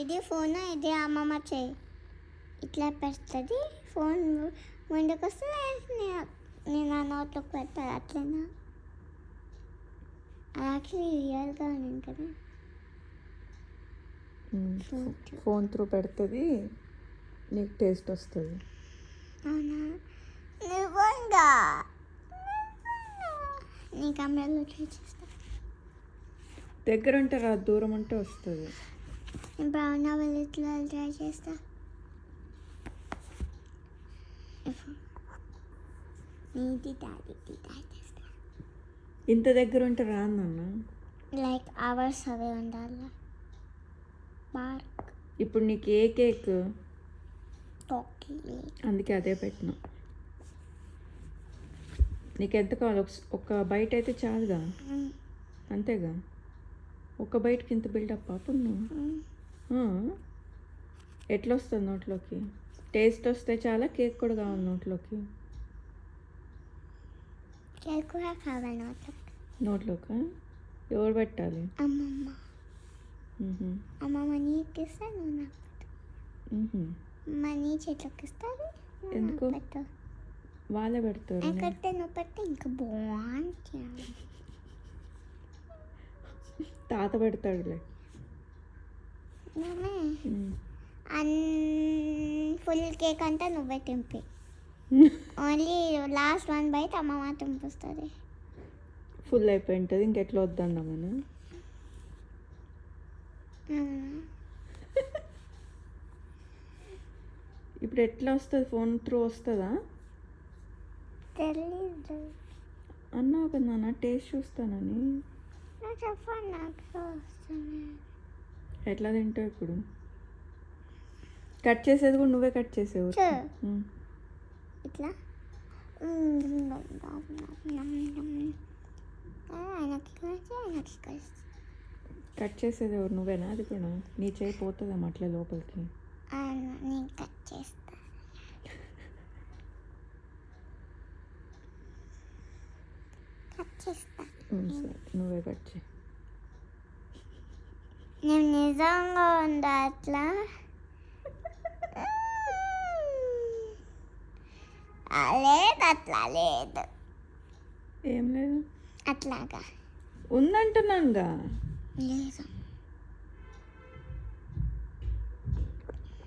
ఇది ఫోన్, ఇది అమ్మమ్మ చేయి ఇట్లా పెడుతుంది. ఫోన్ ముందుకు వస్తే నేను ఆ నోట్లోకి పెడతాను. అట్లనా యాక్చువల్లీ రియల్గా ఉన్నాను కదా. ఫోన్ త్రూ పెడుతుంది, నీకు టేస్ట్ వస్తుంది. అవునా? నిజంగా నీ కెమెరాలో ట్రై చేస్తా. దగ్గర అంటే రా, దూరం అంటే వస్తుంది. బ్రౌన్ అవల్ ఇట్లా ట్రై చేస్తా. నీది డాడీ చేస్తా. ఇంత దగ్గర ఉంటే రాను నాన్న. లైక్ అవర్స్ అవే ఉండాలి. పార్క్ ఇప్పుడు నీకు ఏ కేక్? టోకీ. అందుకే అదే పెట్టినా. నీకు ఎంత కావాలి? ఒక బైట్ అయితే చాలుగా, అంతేగా. ఒక బైట్కి ఇంత బిల్డప్ అప్పుడు నువ్వు ఎట్లా వస్తుంది నోట్లోకి? టేస్ట్ వస్తే చాలా, కేక్ కూడా కావాలి నోట్లోకి. కేక్ కూడా కావాలి నోట్లోకా? ఎవరు పెట్టాలి? అమ్మమ్మ. అమ్మమ్మ నీకు ఇస్తా, నువ్వు నాకు పెట్టు. నీ చేతిలోకి ఇస్తుంది. ఎందుకు? వాళ్ళే పెడతారు. ఎక్కడితే నువ్వు పెడితే ఇంకా బాగుంటుంది. తాత పెడతాడులే. ఫుల్ కేక్ అంతా నువ్వే తింపి. ఓన్లీ లాస్ట్ 1 బైట్ అమ్మమ్మ తింపిస్తుంది. ఫుల్ అయిపోయి ఉంటుంది, ఇంకెట్లా వద్దన్నా మనం. ఇప్పుడు ఎట్లా వస్తుంది? ఫోన్ త్రూ వస్తుందా? తెలీదు. అన్నావు కదా నాన్న, టేస్ట్ చూస్తానని. చెప్పండి, నాకు వస్తుంది. ఎట్లా తింటావు ఇప్పుడు? కట్ చేసేది కూడా నువ్వే కట్ చేసేవు. ఇట్లా కట్ చేసేది ఎవరు? నువ్వేనా? అది కూడా నీ చేయి పోతుందేమో అట్లే లోపలికి. నేను కట్ చేస్తా. సరే, నువ్వే కట్ చేయి. నేను నిజంగా ఉందా అట్లా? లేదు, అట్లా లేదు. ఏం లేదు, అట్లాగా ఉందంటున్నానుగా. లేదు.